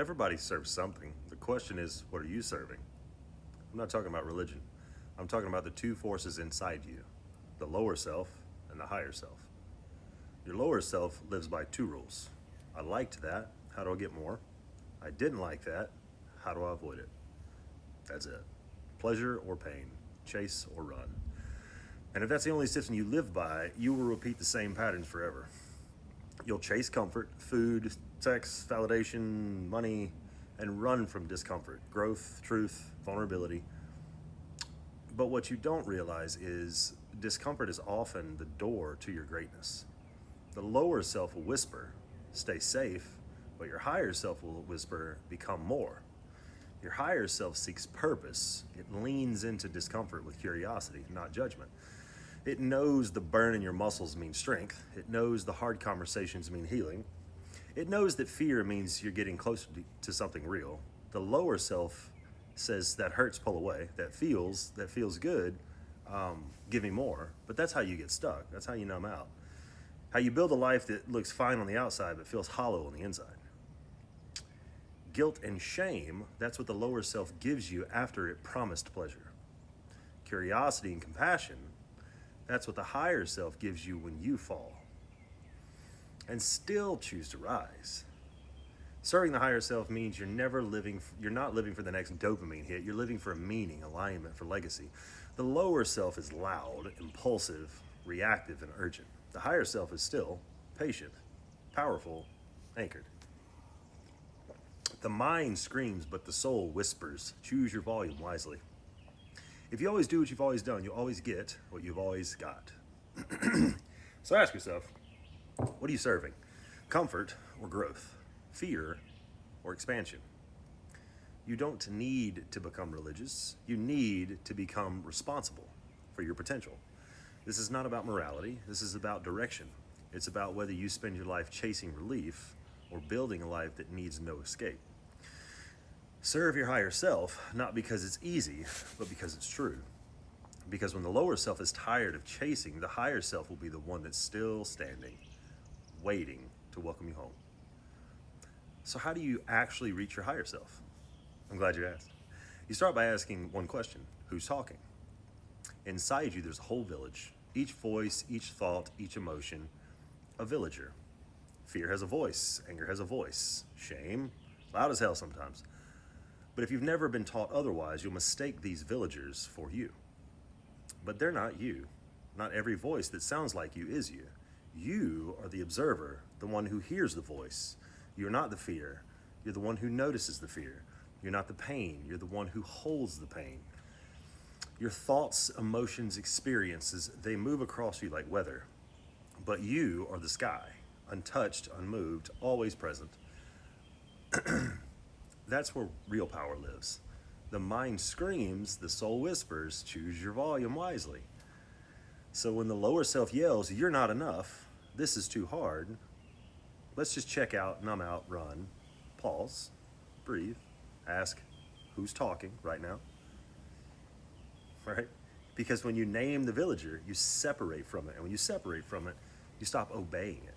Everybody serves something. The question is, what are you serving? I'm not talking about religion. I'm talking about the two forces inside you, the lower self and the higher self. Your lower self lives by two rules. I liked that. How do I get more? I didn't like that. How do I avoid it? That's it. Pleasure or pain, chase or run. And if that's the only system you live by, you will repeat the same patterns forever. You'll chase comfort, food, sex, validation, money, and run from discomfort, growth, truth, vulnerability. But what you don't realize is discomfort is often the door to your greatness. The lower self will whisper, stay safe, but your higher self will whisper, become more. Your higher self seeks purpose. It leans into discomfort with curiosity, not judgment. It knows the burn in your muscles means strength. It knows the hard conversations mean healing. It knows that fear means you're getting closer to something real. The lower self says that hurts, pull away. That feels good, give me more. But that's how you get stuck. That's how you numb out. How you build a life that looks fine on the outside but feels hollow on the inside. Guilt and shame, that's what the lower self gives you after it promised pleasure. Curiosity and compassion, that's what the higher self gives you when you fall and still choose to rise. Serving the higher self means you're not living for the next dopamine hit. You're living for a meaning, alignment, for legacy. The lower self is loud, impulsive, reactive, and urgent. The higher self is still, patient, powerful, anchored. The mind screams, but the soul whispers. Choose your volume wisely. If you always do what you've always done, you'll always get what you've always got. So ask yourself, what are you serving? Comfort or growth? Fear or expansion? You don't need to become religious. You need to become responsible for your potential. This is not about morality. This is about direction. It's about whether you spend your life chasing relief or building a life that needs no escape. Serve your higher self, not because it's easy, but because it's true. Because when the lower self is tired of chasing, the higher self will be the one that's still standing, waiting to welcome you home. So how do you actually reach your higher self? I'm glad you asked. You start by asking one question: who's talking? Inside you, there's a whole village. Each voice, each thought, each emotion, a villager. Fear has a voice, anger has a voice, shame, loud as hell sometimes. But if you've never been taught otherwise, you'll mistake these villagers for you. But they're not you. Not every voice that sounds like you is you. You are the observer, the one who hears the voice. You're not the fear. You're the one who notices the fear. You're not the pain. You're the one who holds the pain. Your thoughts, emotions, experiences, they move across you like weather. But you are the sky, untouched, unmoved, always present. That's where real power lives. The mind screams, the soul whispers, choose your volume wisely. So when the lower self yells, you're not enough, this is too hard, let's just check out, numb out, run, pause, breathe, ask, who's talking right now? Right? Because when you name the villager, you separate from it. And when you separate from it, you stop obeying it.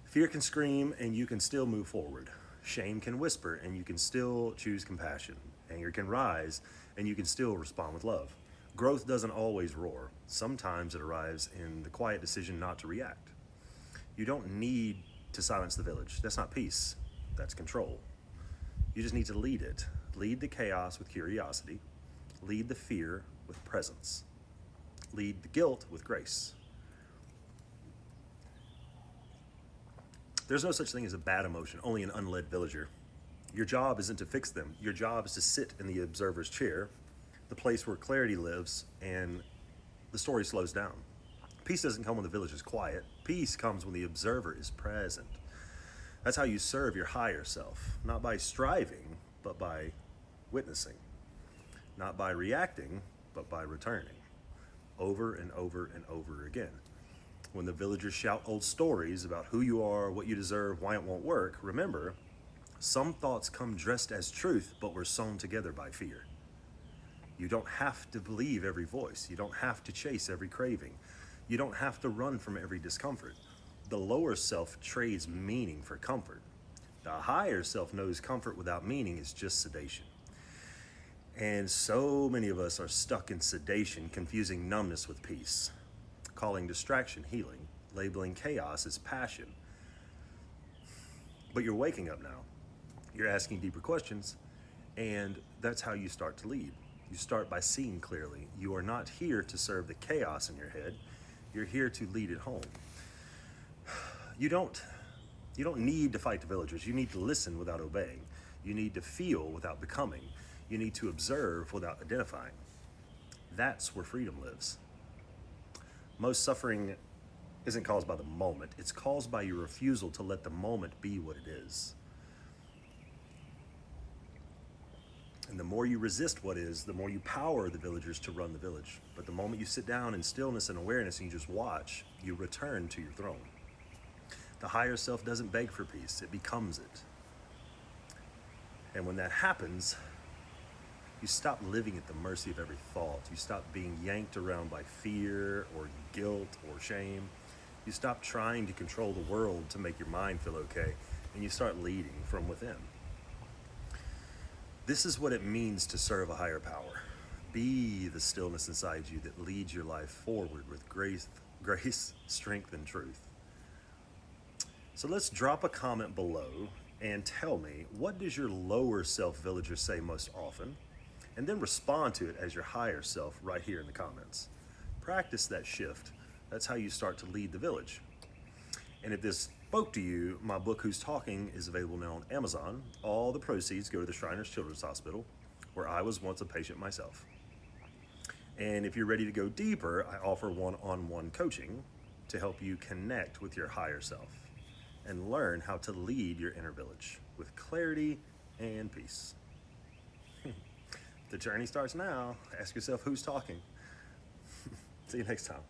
Fear can scream and you can still move forward. Shame can whisper and you can still choose compassion. Anger can rise and you can still respond with love. Growth doesn't always roar. Sometimes it arrives in the quiet decision not to react. You don't need to silence the village. That's not peace. That's control. You just need to lead it. Lead the chaos with curiosity. Lead the fear with presence. Lead the guilt with grace. There's no such thing as a bad emotion, only an unled villager. Your job isn't to fix them. Your job is to sit in the observer's chair, the place where clarity lives and the story slows down. Peace doesn't come when the village is quiet. Peace comes when the observer is present. That's how you serve your higher self, not by striving, but by witnessing. Not by reacting, but by returning. Over and over and over again. When the villagers shout old stories about who you are, what you deserve, why it won't work, remember, some thoughts come dressed as truth, but were sewn together by fear. You don't have to believe every voice. You don't have to chase every craving. You don't have to run from every discomfort. The lower self trades meaning for comfort. The higher self knows comfort without meaning is just sedation. And so many of us are stuck in sedation, confusing numbness with peace, calling distraction healing, labeling chaos as passion. But you're waking up now. You're asking deeper questions, and that's how you start to lead. You start by seeing clearly. You are not here to serve the chaos in your head. You're here to lead it home. You don't need to fight the villagers. You need to listen without obeying. You need to feel without becoming. You need to observe without identifying. That's where freedom lives. Most suffering isn't caused by the moment. It's caused by your refusal to let the moment be what it is. And the more you resist what is, the more you power the villagers to run the village. But the moment you sit down in stillness and awareness and you just watch, you return to your throne. The higher self doesn't beg for peace, it becomes it. And when that happens, you stop living at the mercy of every thought. You stop being yanked around by fear or guilt or shame. You stop trying to control the world to make your mind feel okay, and you start leading from within. This is what it means to serve a higher power. Be the stillness inside you that leads your life forward with grace, strength, and truth. So let's drop a comment below and tell me, what does your lower self villager say most often? And then respond to it as your higher self right here in the comments. Practice that shift. That's how you start to lead the village. And if this spoke to you, my book, Who's Talking, is available now on Amazon. All the proceeds go to the Shriners Children's Hospital, where I was once a patient myself. And if you're ready to go deeper, I offer one-on-one coaching to help you connect with your higher self and learn how to lead your inner village with clarity and peace. The journey starts now. Ask yourself, who's talking? See you next time.